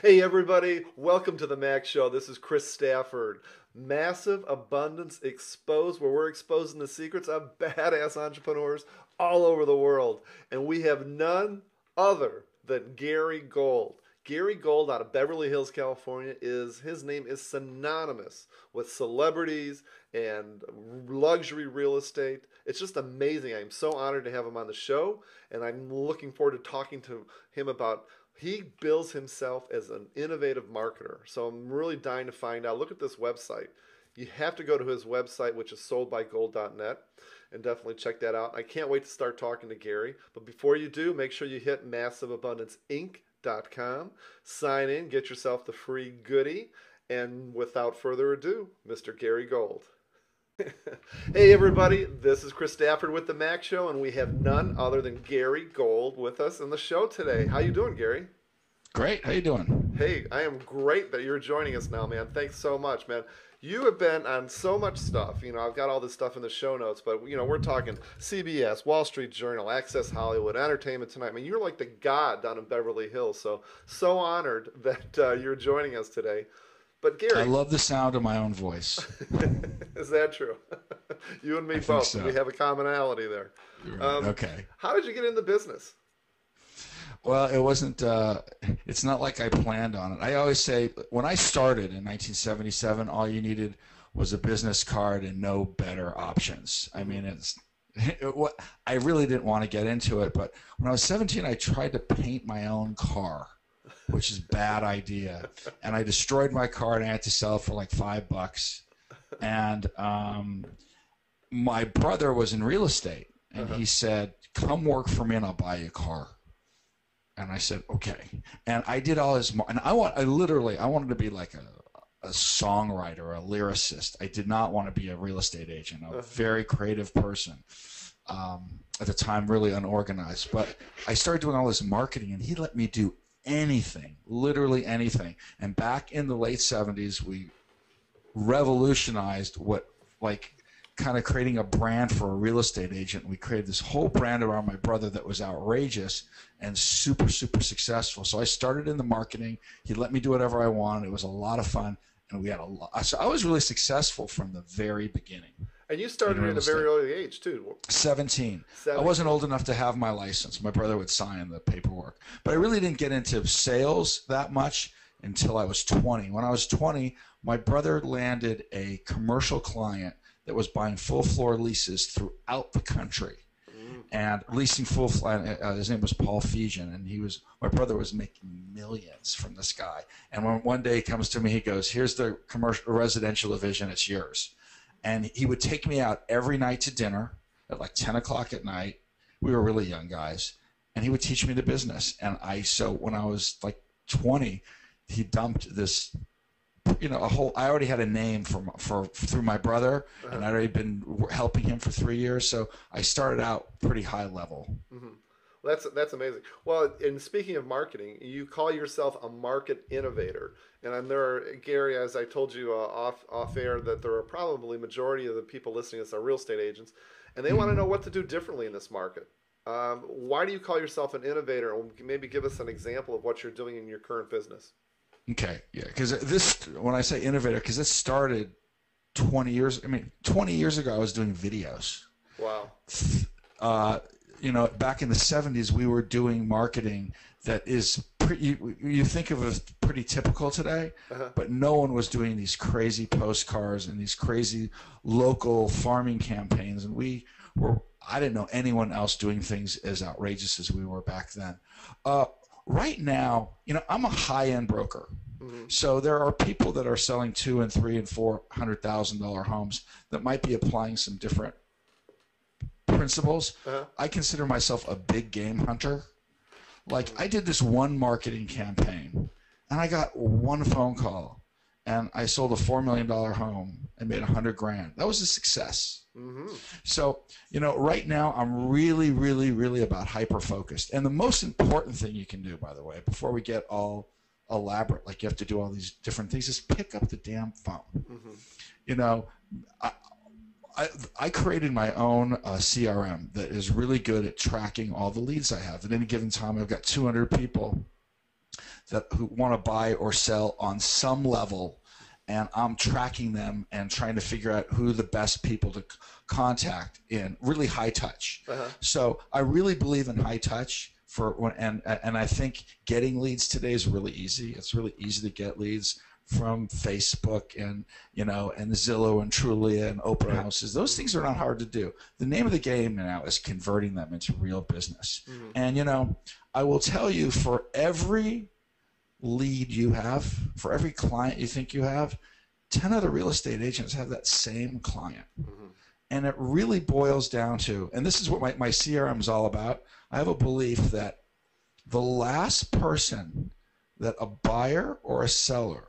Hey everybody, welcome to the Mac Show. This is Chris Stafford. Massive Abundance Exposed, where we're exposing the secrets of badass entrepreneurs all over the world. And we have none other than Gary Gold. Gary Gold out of Beverly Hills, California his name is synonymous with celebrities and luxury real estate. It's just amazing. I'm so honored to have him on the show, and I'm looking forward to talking to him about he bills himself as an innovative marketer. So I'm really dying to find out. Look at this website. You have to go to his website, which is soldbygold.net, and definitely check that out. I can't wait to start talking to Gary. But before you do, make sure you hit massiveabundanceinc.com, sign in, get yourself the free goodie, and without further ado, Mr. Gary Gold. Hey everybody, this is Chris Stafford with the Mac Show, and we have none other than Gary Gold with us in the show today. How you doing, Gary? Great. How you doing? Hey, I am great that you're joining us now, man. Thanks so much, man. You have been on so much stuff. I've got all this stuff in the show notes, but we're talking CBS, Wall Street Journal, Access Hollywood, Entertainment Tonight. I mean, you're like the god down in Beverly Hills. So honored that you're joining us today. But Gary, I love the sound of my own voice. Is that true? You and me both. So. We have a commonality there. Right. Okay. How did you get into business? Well, it wasn't. It's not like I planned on it. I always say when I started in 1977, all you needed was a business card and no better options. I mean, I really didn't want to get into it, but when I was 17, I tried to paint my own car, which is a bad idea. And I destroyed my car and I had to sell it for like $5. And my brother was in real estate, and he said, "Come work for me and I'll buy you a car." And I said, "Okay." And I did all his, and I wanted to be like a songwriter, a lyricist. I did not want to be a real estate agent. I'm a very creative person. At the time, really unorganized. But I started doing all this marketing, and he let me do anything, literally anything. And back in the late 70s, we revolutionized kind of creating a brand for a real estate agent. We created this whole brand around my brother that was outrageous and super, super successful. So I started in the marketing. He let me do whatever I wanted. It was a lot of fun, and we had a lot. So I was really successful from the very beginning. And you started at a very early age, too. 17. I wasn't old enough to have my license. My brother would sign the paperwork. But I really didn't get into sales that much until I was 20. When I was 20, my brother landed a commercial client that was buying full floor leases throughout the country and leasing full flat. His name was Paul Fejan, and my brother was making millions from this guy. And when one day he comes to me, he goes, "Here's the commercial residential division, it's yours." And he would take me out every night to dinner at like 10 o'clock at night. We were really young guys, and he would teach me the business. And so when I was like 20, he dumped this, I already had a name through my brother, and I'd already been helping him for 3 years. So I started out pretty high level. Mm-hmm. Well, that's amazing. Well, and speaking of marketing, you call yourself a market innovator. And Gary, as I told you off air, that there are probably majority of the people listening to this are real estate agents, and they want to know what to do differently in this market. Why do you call yourself an innovator? And maybe give us an example of what you're doing in your current business. Okay, yeah, because when I say innovator, because this started 20 years. 20 years ago, I was doing videos. Wow. Back in the 70s, we were doing marketing that is you think of as pretty typical today, but no one was doing these crazy postcards and these crazy local farming campaigns, and I didn't know anyone else doing things as outrageous as we were back then. Right now, I'm a high-end broker. Mm-hmm. So there are people that are selling $200,000 and $300,000 and $400,000 homes that might be applying some different principles. I consider myself a big game hunter. Like, I did this one marketing campaign, and I got one phone call, and I sold a $4 million home and made $100,000. That was a success. Mm-hmm. So, right now I'm really, really, really about hyper-focused. And the most important thing you can do, by the way, before we get all elaborate, like you have to do all these different things, is pick up the damn phone. Mm-hmm. I created my own CRM that is really good at tracking all the leads I have. At any given time, I've got 200 people who want to buy or sell on some level, and I'm tracking them and trying to figure out who the best people to contact in really high touch. So I really believe in high touch and I think getting leads today is really easy. It's really easy to get leads from Facebook and Zillow and Trulia and open houses. Those things are not hard to do. The name of the game now is converting them into real business. And I will tell you, for every lead you have, for every client you think you have, 10 other real estate agents have that same client. And it really boils down to, and this is what my CRM is all about, I have a belief that the last person that a buyer or a seller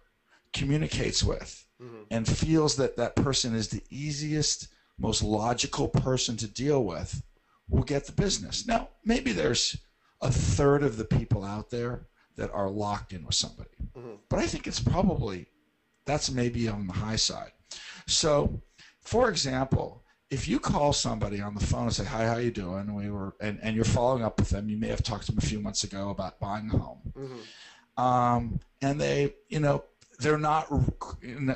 communicates with and feels that that person is the easiest, most logical person to deal with will get the business. Now, maybe there's a third of the people out there that are locked in with somebody. But I think that's maybe on the high side. So, for example, if you call somebody on the phone and say, "Hi, how you doing?" and you're following up with them, you may have talked to them a few months ago about buying a home. And they're not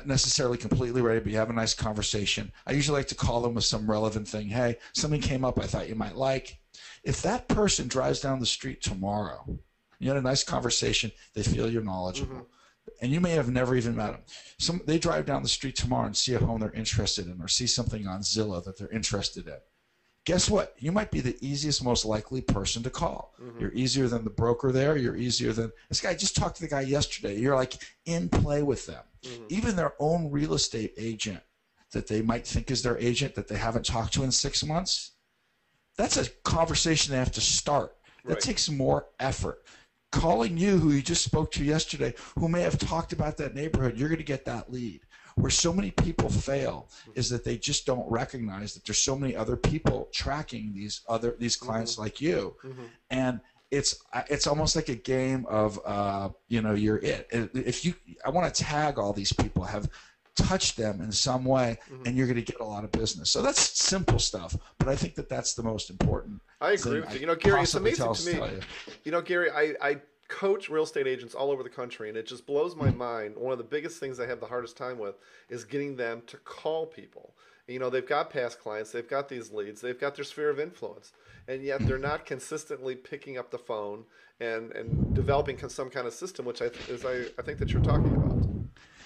necessarily completely ready, but you have a nice conversation. I usually like to call them with some relevant thing. "Hey, something came up I thought you might like." If that person drives down the street tomorrow, you had a nice conversation, they feel you're knowledgeable, and you may have never even met them. They drive down the street tomorrow and see a home they're interested in, or see something on Zillow that they're interested in. Guess what? You might be the easiest, most likely person to call. You're easier than the broker there. You're easier than this guy. I just talked to the guy yesterday. You're like in play with them. Even their own real estate agent that they might think is their agent that they haven't talked to in 6 months, that's a conversation they have to start. That takes more effort. Calling you, who you just spoke to yesterday, who may have talked about that neighborhood, you're going to get that lead. Where so many people fail is that they just don't recognize that there's so many other people tracking these clients like you, and it's almost like a game of you're it. I want to tag all these people, have touched them in some way, and you're going to get a lot of business. So that's simple stuff, but I think that's the most important. I agree with you. Gary, it's amazing to me. Gary, I coach real estate agents all over the country, and it just blows my mind. One of the biggest things I have the hardest time with is getting them to call people. They've got past clients, they've got these leads, they've got their sphere of influence, and yet they're not consistently picking up the phone and developing some kind of system, which I think that you're talking about.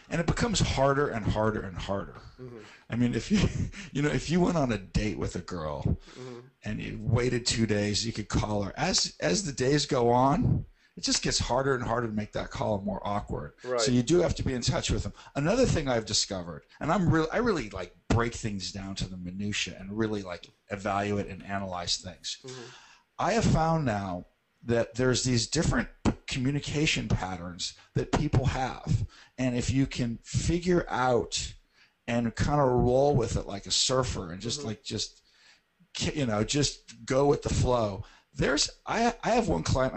And it becomes harder and harder and harder. I mean, if you went on a date with a girl and you waited 2 days, you could call her. As the days go on, it just gets harder and harder to make that call more awkward. So you do have to be in touch with them. Another thing I've discovered, and I really like break things down to the minutia and really like evaluate and analyze things. I have found now that there's these different communication patterns that people have, and if you can figure out and kind of roll with it like a surfer and just just go with the flow. I have one client,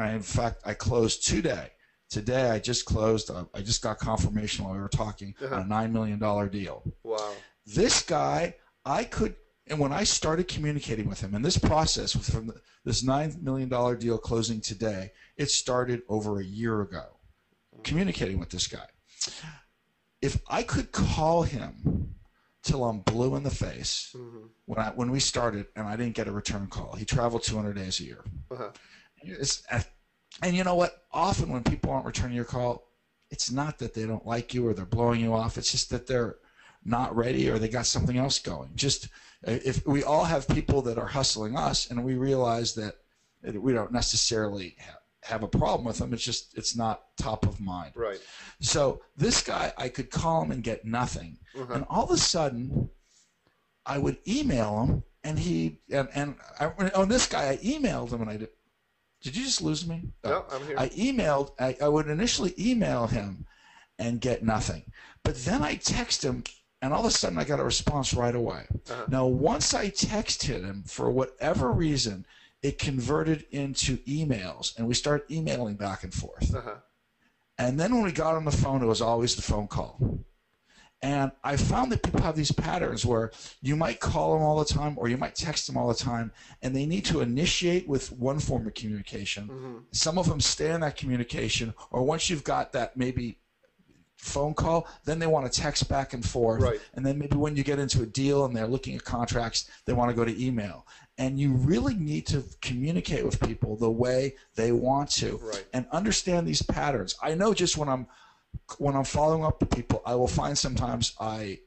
I closed today. Today I just closed. I just got confirmation while we were talking on a $9 million deal. Wow. This guy, and when I started communicating with him, and this process was from this $9 million deal closing today, it started over a year ago, communicating with this guy. If I could call him till I'm blue in the face when we started and I didn't get a return call, he traveled 200 days a year. And you know what? Often when people aren't returning your call, it's not that they don't like you or they're blowing you off. It's just that they're not ready or they got something else going. Just if we all have people that are hustling us and we realize that we don't necessarily have a problem with them, it's not top of mind. Right. So this guy, I could call him and get nothing. And all of a sudden I would email him and this guy, I emailed him and I did you just lose me? No, I'm here. I would initially email him and get nothing. But then I text him, and all of a sudden I got a response right away. Now, once I texted him, for whatever reason, it converted into emails, and we started emailing back and forth. And then when we got on the phone, it was always the phone call. And I found that people have these patterns where you might call them all the time or you might text them all the time, and they need to initiate with one form of communication. Some of them stay in that communication, or once you've got that maybe phone call, then they want to text back and forth. Right. And then maybe when you get into a deal and they're looking at contracts, they want to go to email. And you really need to communicate with people the way they want to, right, and understand these patterns. I know just when I'm following up with people, I will find sometimes I'll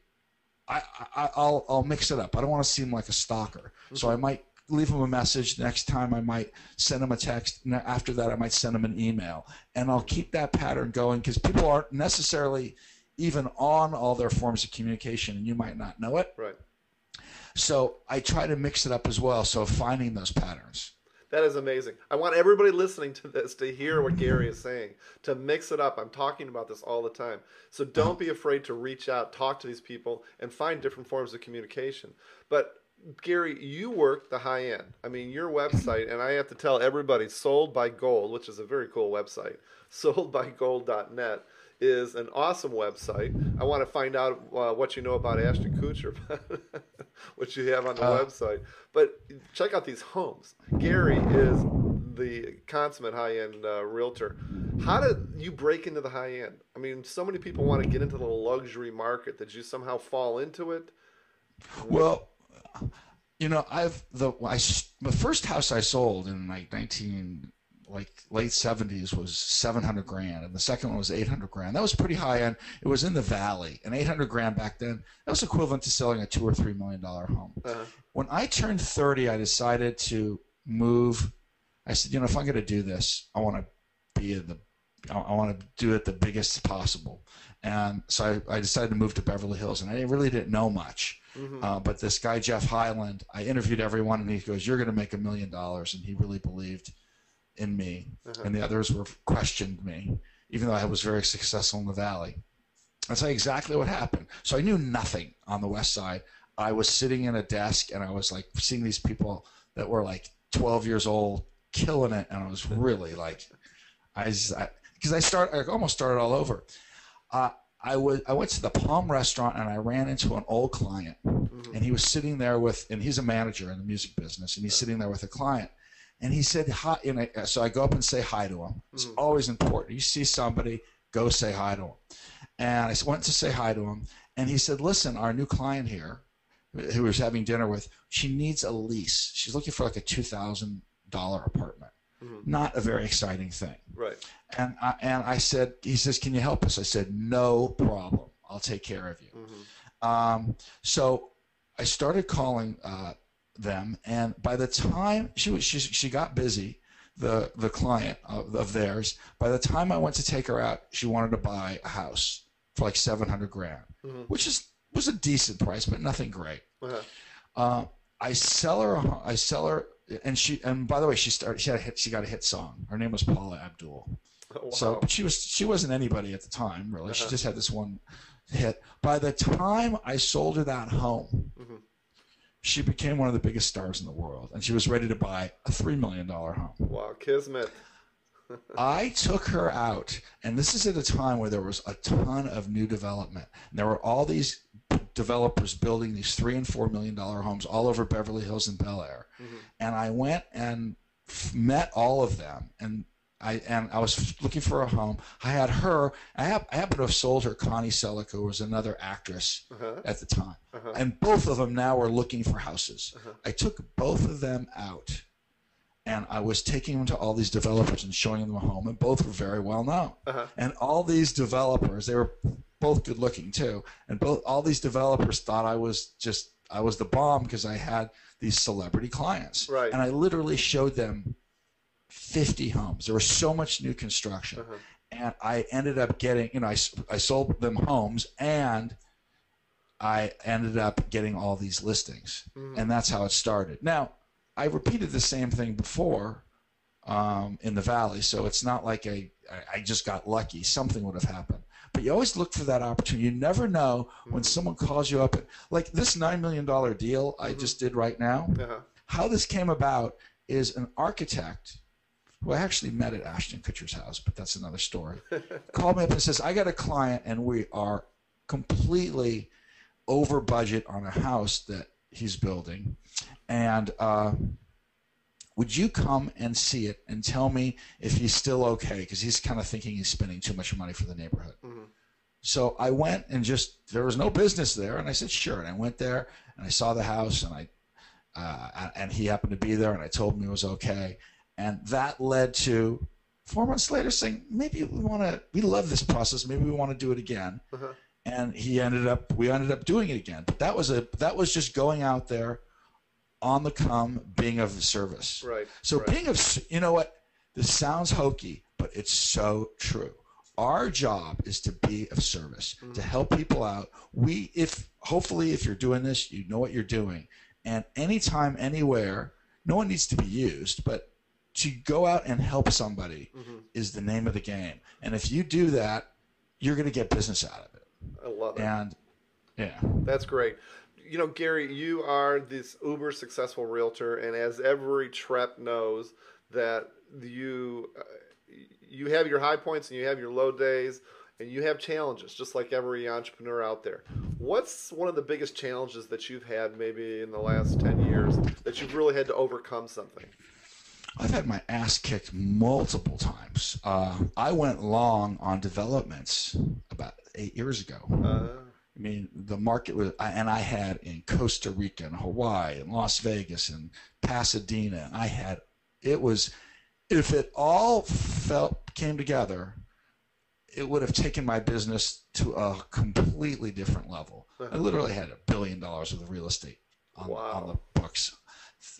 mix it up. I don't want to seem like a stalker. So I might leave them a message. Next time I might send them a text. And after that, I might send them an email. And I'll keep that pattern going because people aren't necessarily even on all their forms of communication, and you might not know it. Right. So I try to mix it up as well. So finding those patterns. That is amazing. I want everybody listening to this to hear what Gary is saying, to mix it up. I'm talking about this all the time. So don't be afraid to reach out, talk to these people, and find different forms of communication. But Gary, you work the high end. I mean, your website, and I have to tell everybody, Sold by Gold, which is a very cool website, soldbygold.net, is an awesome website. I want to find out what you know about Ashton Kutcher, what you have on the website. But check out these homes. Gary is the consummate high-end realtor. How did you break into the high-end? I mean, so many people want to get into the luxury market. Did you somehow fall into it? Well, you know, the first house I sold in like late 70s was $700,000, and the second one was $800,000. That was pretty high end. It was in the valley, and $800,000 back then, that was equivalent to selling a $2 or $3 million home. When I turned 30, I decided to move. I said, you know, if I'm going to do this, I want to do it the biggest possible. And so I decided to move to Beverly Hills, and I really didn't know much. But this guy, Jeff Highland, I interviewed everyone, and he goes, you're going to make $1 million. And he really believed in me. And the others questioned me, even though I was very successful in the Valley. That's exactly what happened. So I knew nothing on the West Side. I was sitting in a desk, and I was like seeing these people that were like 12 years old, killing it. And I was really like, because I almost started all over. I went to the Palm restaurant, and I ran into an old client, and he was sitting there and he's a manager in the music business, and he's sitting there with a client, and he said hi. And so I go up and say hi to him. It's always important. You see somebody, go say hi to him. And I went to say hi to him, and he said, listen, our new client here, who was having dinner with, she needs a lease. She's looking for like a $2,000 apartment. Not a very exciting thing. Right. And I said, he says, can you help us? I said, no problem. I'll take care of you. So I started calling them, and by the time she got busy, the client of theirs, by the time I went to take her out, she wanted to buy a house for like $700,000, which was a decent price, but nothing great. I sell her. And by the way, she got a hit song. Her name was Paula Abdul. Oh, wow. So, but she wasn't anybody at the time, really. She just had this one hit. By the time I sold her that home, she became one of the biggest stars in the world, and she was ready to buy a $3 million home. Wow, kismet. I took her out, and this is at a time where there was a ton of new development. And there were all these developers building these $3 and $4 million homes all over Beverly Hills and Bel Air. And I went and met all of them, and I was looking for a home. I had her. I happened to have sold her Connie Selleck, who was another actress at the time. And both of them now are looking for houses. I took both of them out, and I was taking them to all these developers and showing them a home, and both were very well known. And all these developers, they were both good looking too, and all these developers thought I was the bomb because I had these celebrity clients. Right. And I literally showed them 50 homes. There was so much new construction. And I ended up getting, I sold them homes, and I ended up getting all these listings. And that's how it started. Now, I repeated the same thing before in the Valley, so it's not like I just got lucky. Something would have happened. But you always look for that opportunity. You never know when someone calls you up. Like this $9 million deal I just did right now, how this came about is an architect who I actually met at Ashton Kutcher's house, but that's another story, called me up and says, I got a client, and we are completely over budget on a house that he's building. And would you come and see it and tell me if he's still okay? Because he's kind of thinking he's spending too much money for the neighborhood. Mm-hmm. So I went and there was no business there. And I said, sure. And I went there and I saw the house and and he happened to be there and I told him he was okay. And that led to 4 months later saying, maybe we love this process. Maybe we want to do it again. Uh-huh. And we ended up doing it again. But that was just going out there on the come, being of service. Right. So being of, you know what, this sounds hokey, but it's so true. Our job is to be of service, to help people out. Hopefully if you're doing this, you know what you're doing. And anytime, anywhere, no one needs to be used, but to go out and help somebody is the name of the game. And if you do that, you're going to get business out of it. I love it. And yeah. That's great. You know, Gary, you are this uber successful realtor, and as every Trep knows, that you have your high points and you have your low days, and you have challenges, just like every entrepreneur out there. What's one of the biggest challenges that you've had maybe in the last 10 years that you've really had to overcome something? I've had my ass kicked multiple times. I went long on developments about 8 years ago. I mean, the market was, and I had in Costa Rica and Hawaii and Las Vegas and Pasadena, and if it all came together, it would have taken my business to a completely different level. I literally had $1 billion worth of real estate on the books.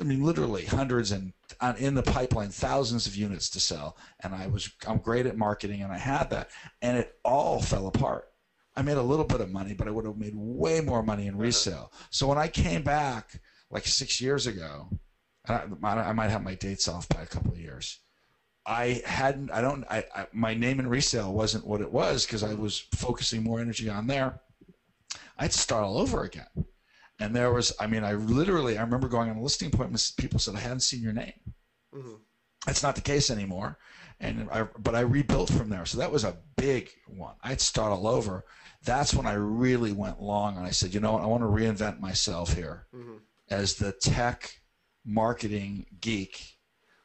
I mean, literally hundreds and in the pipeline, thousands of units to sell. And I'm great at marketing, and I had that, and it all fell apart. I made a little bit of money, but I would have made way more money in resale. So when I came back like 6 years ago, and I might have my dates off by a couple of years, my name in resale wasn't what it was because I was focusing more energy on there. I had to start all over again. And I remember going on listing appointments. People said, I hadn't seen your name. Mm-hmm. That's not the case anymore. But I rebuilt from there. So that was a big one. I had to start all over. That's when I really went long. And I said, you know what? I want to reinvent myself here as the tech marketing geek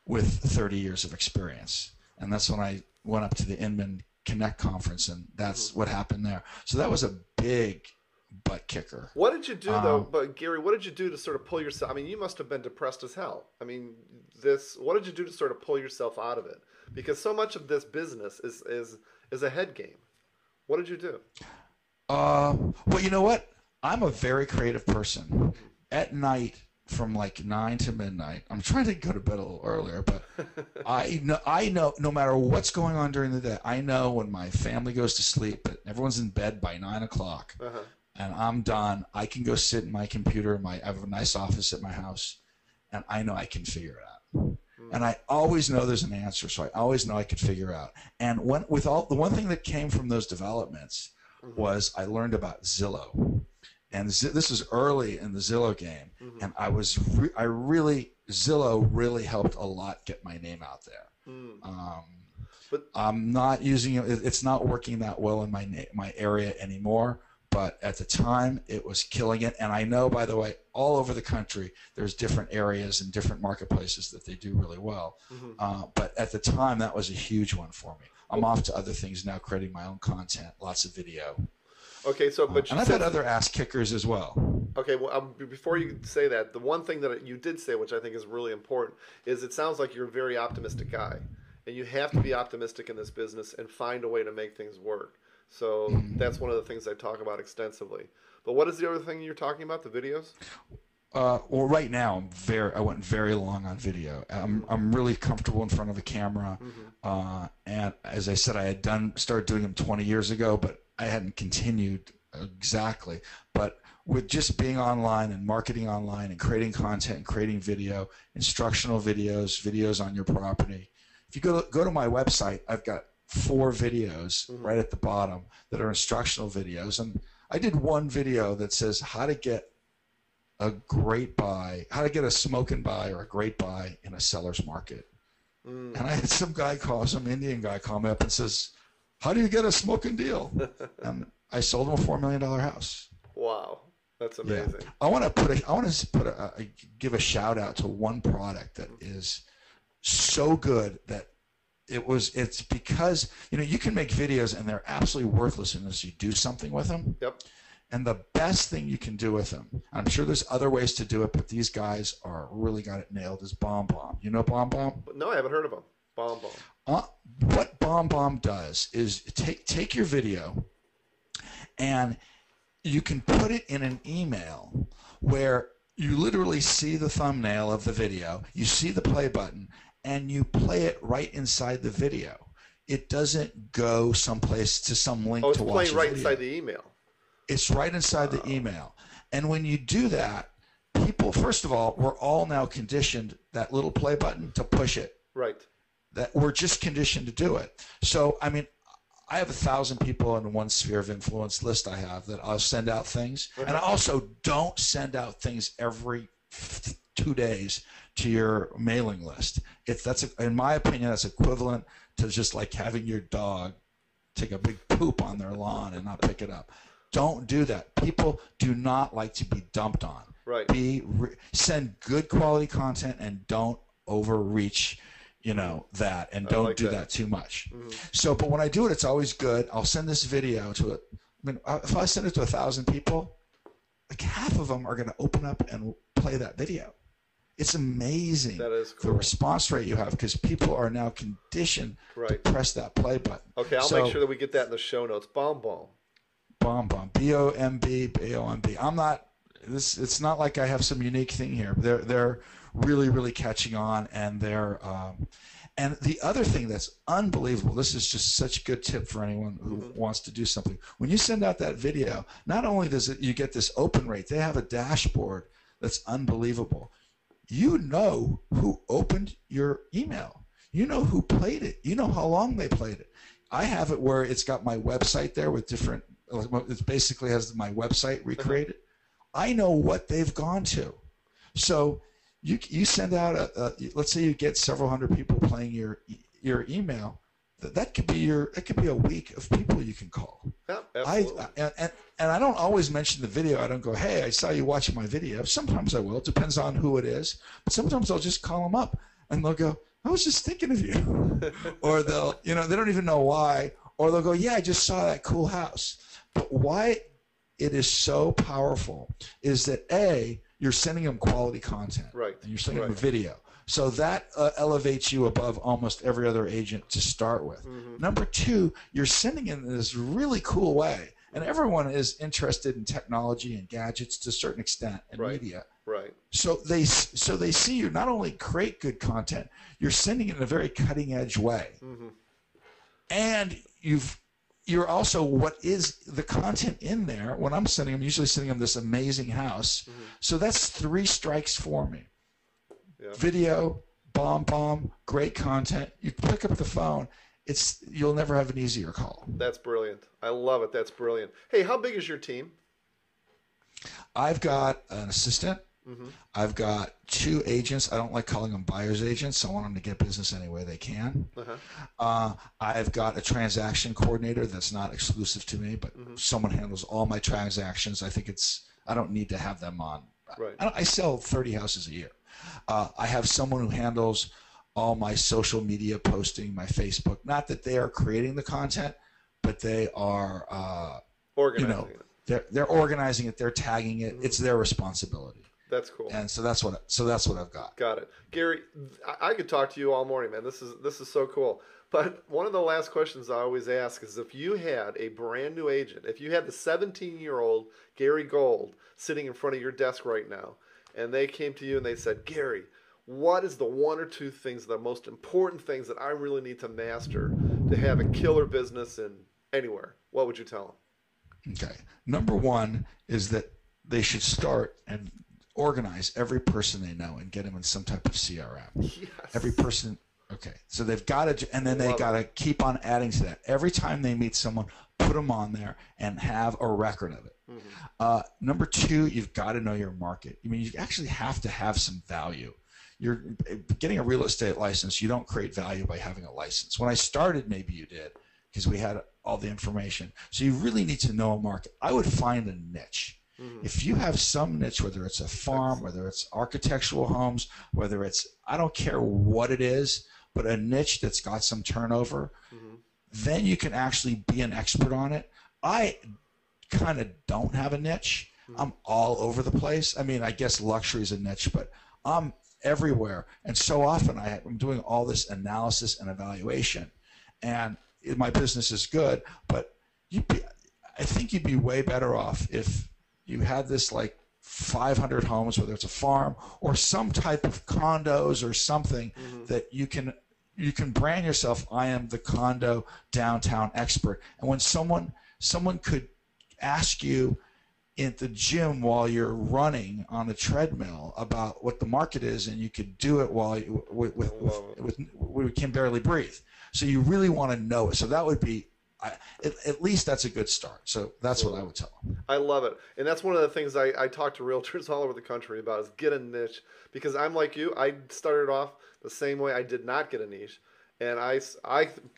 with 30 years of experience. And that's when I went up to the Inman Connect conference, and that's what happened there. So that was a big butt kicker. What did you do though? But Gary, what did you do to sort of pull yourself? I mean, you must have been depressed as hell. I mean, what did you do to sort of pull yourself out of it? Because so much of this business is a head game. What did you do? Well, you know what? I'm a very creative person. At night, from like 9 to midnight, I'm trying to go to bed a little earlier, but I know no matter what's going on during the day, I know when my family goes to sleep, everyone's in bed by 9 o'clock. And I'm done. I can go sit in my computer. I have a nice office at my house, and I know I can figure it out. And I always know there's an answer, so I always know I could figure it out. And the one thing that came from those developments was I learned about Zillow, and this was early in the Zillow game, and Zillow really helped a lot get my name out there. But I'm not using it. It's not working that well in my area anymore. But at the time, it was killing it. And I know, by the way, all over the country, there's different areas and different marketplaces that they do really well. But at the time, that was a huge one for me. I'm off to other things now, creating my own content, lots of video. Okay, so and I've had other ass kickers as well. Okay, well, before you say that, the one thing that you did say, which I think is really important, is it sounds like you're a very optimistic guy. And you have to be optimistic in this business and find a way to make things work. So that's one of the things I talk about extensively. But what is the other thing you're talking about? The videos? Well, right now I went very long on video. I'm really comfortable in front of a camera, and as I said, I had started doing them 20 years ago, but I hadn't continued exactly. But with just being online and marketing online and creating content and creating video, instructional videos on your property. If you go to my website, I've got 4 videos right at the bottom that are instructional videos. And I did one video that says how to get a great buy, how to get a smoking buy or a great buy in a seller's market. And I had some Indian guy call me up and says, how do you get a smoking deal? And I sold him a $4 million house. Wow. That's amazing. Yeah. I want to give a shout out to one product that is so good that it's because, you can make videos and they're absolutely worthless unless you do something with them. Yep. And the best thing you can do with them, I'm sure there's other ways to do it, but these guys are really got it nailed, is Bomb Bomb. You know Bomb Bomb? No, I haven't heard of them. Bomb Bomb. What Bomb Bomb does is take your video and you can put it in an email where you literally see the thumbnail of the video, you see the play button, and you play it right inside the video. It doesn't go someplace to some link to watch. It's playing right inside the email. It's right inside the email. And when you do that, people, first of all, we're all now conditioned, that little play button, to push it. Right. That we're just conditioned to do it. So, I mean, I have 1,000 people in one sphere of influence list I have that I'll send out things. And I also don't send out things every 2 days to your mailing list. In my opinion, that's equivalent to just like having your dog take a big poop on their lawn and not pick it up. Don't do that. People do not like to be dumped on. Right. Send good quality content and don't overreach, that, and don't do that too much. Mm-hmm. So, but when I do it, it's always good. I'll send this video to it. I mean, if I send it to 1,000 people, like half of them are going to open up and play that video. It's amazing. That is cool. The response rate you have, because people are now conditioned to press that play button. Okay, I'll make sure that we get that in the show notes. Bomb Bomb. Bomb Bomb. B-O-M-B, B-O-M-B. It's not like I have some unique thing here. They're really, really catching on, and they're and the other thing that's unbelievable, this is just such a good tip for anyone who wants to do something. When you send out that video, not only you get this open rate, they have a dashboard that's unbelievable. You know who opened your email. You know who played it. You know how long they played it. I have it where it's got my website there with different, it basically has my website recreated. I know what they've gone to. So you send out let's say you get several hundred people playing your email. That could be a week of people you can call. Yeah, absolutely. And I don't always mention the video. I don't go, hey, I saw you watching my video. Sometimes I will. It depends on who it is. But sometimes I'll just call them up and they'll go, I was just thinking of you. Or they'll, they don't even know why. Or they'll go, yeah, I just saw that cool house. But why it is so powerful is that you're sending them quality content. Right. And you're sending them a video. So that elevates you above almost every other agent to start with. Mm-hmm. Number two, you're sending it in this really cool way. And everyone is interested in technology and gadgets to a certain extent and media. Right. So they see you not only create good content, you're sending it in a very cutting edge way. Mm-hmm. And you're also, what is the content in there? When I'm sending them, usually sending them this amazing house. Mm-hmm. So that's 3 strikes for me. Yeah. Video, bomb, great content. You pick up the phone. You'll never have an easier call. That's brilliant. I love it. That's brilliant. Hey, how big is your team? I've got an assistant. Mm-hmm. I've got 2 agents. I don't like calling them buyer's agents. I want them to get business any way they can. Uh-huh. I've got a transaction coordinator that's not exclusive to me, but someone handles all my transactions. I don't need to have them on. Right. I sell 30 houses a year. I have someone who handles all my social media posting, my Facebook. Not that they are creating the content, but they are organizing it. They're organizing it. They're tagging it. It's their responsibility. That's cool. And so that's what I've got. Got it, Gary. I could talk to you all morning, man. This is so cool. But one of the last questions I always ask is, if you had a brand new agent, if you had the 17-year-old Gary Gold sitting in front of your desk right now, and they came to you and they said, Gary, what is the 1 or 2 things, the most important things that I really need to master to have a killer business in anywhere? What would you tell them? Okay. Number 1 is that they should start and organize every person they know and get them in some type of CRM. Yes. Every person. Okay. So they've got to, and then they got to keep on adding to that. Every time they meet someone, put them on there and have a record of it. Mm-hmm. Number 2, you've got to know your market. I mean, you actually have to have some value. You're getting a real estate license. You don't create value by having a license. When I started, maybe you did, because we had all the information. So you really need to know a market. I would find a niche. If you have some niche, whether it's a farm, whether it's architectural homes, whether it's, I don't care what it is, but a niche that's got some turnover, then you can actually be an expert on it. I kind of don't have a niche. I'm all over the place. I mean, I guess luxury is a niche, but I'm everywhere. And so often I'm doing all this analysis and evaluation, and my business is good, but I think you'd be way better off if you had this like 500 homes, whether it's a farm or some type of condos or something that you can brand yourself. I am the condo downtown expert. And when someone could ask you in the gym while you're running on the treadmill about what the market is, and you could do it while we can barely breathe. So you really want to know it. So that would be, at least that's a good start. So that's what I would tell them. I love it. And that's one of the things I talk to realtors all over the country about, is get a niche. Because I'm like you, I started off the same way. I did not get a niche. And I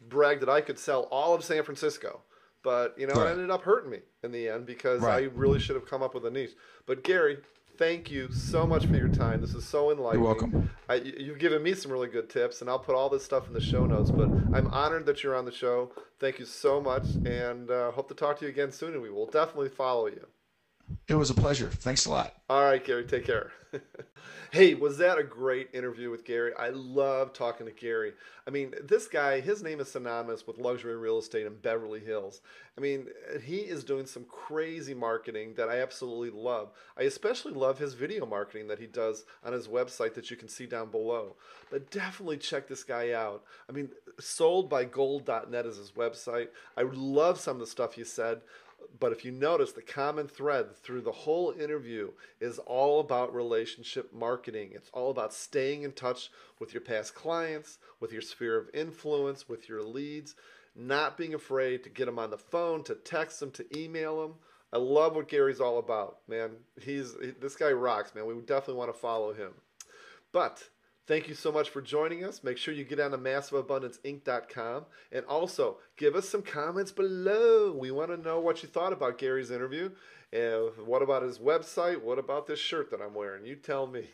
bragged that I could sell all of San Francisco. But, it ended up hurting me in the end, because I really should have come up with a niche. But Gary, thank you so much for your time. This is so enlightening. You're welcome. You've given me some really good tips, and I'll put all this stuff in the show notes. But I'm honored that you're on the show. Thank you so much, and hope to talk to you again soon, and we will definitely follow you. It was a pleasure. Thanks a lot. All right, Gary, take care. Hey, was that a great interview with Gary? I love talking to Gary. I mean, this guy, his name is synonymous with luxury real estate in Beverly Hills. I mean, he is doing some crazy marketing that I absolutely love. I especially love his video marketing that he does on his website that you can see down below. But definitely check this guy out. I mean, soldbygold.net is his website. I love some of the stuff he said. But if you notice, the common thread through the whole interview is all about relationship marketing. It's all about staying in touch with your past clients, with your sphere of influence, with your leads, not being afraid to get them on the phone, to text them, to email them. I love what Gary's all about, man. This guy rocks, man. We definitely want to follow him. But thank you so much for joining us. Make sure you get on to massiveabundanceinc.com, and also give us some comments below. We want to know what you thought about Gary's interview. And what about his website? What about this shirt that I'm wearing? You tell me.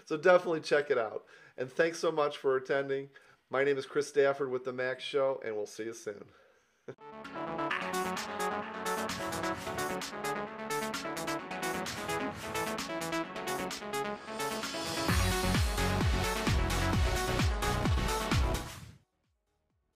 So definitely check it out. And thanks so much for attending. My name is Chris Stafford with The Max Show, and we'll see you soon.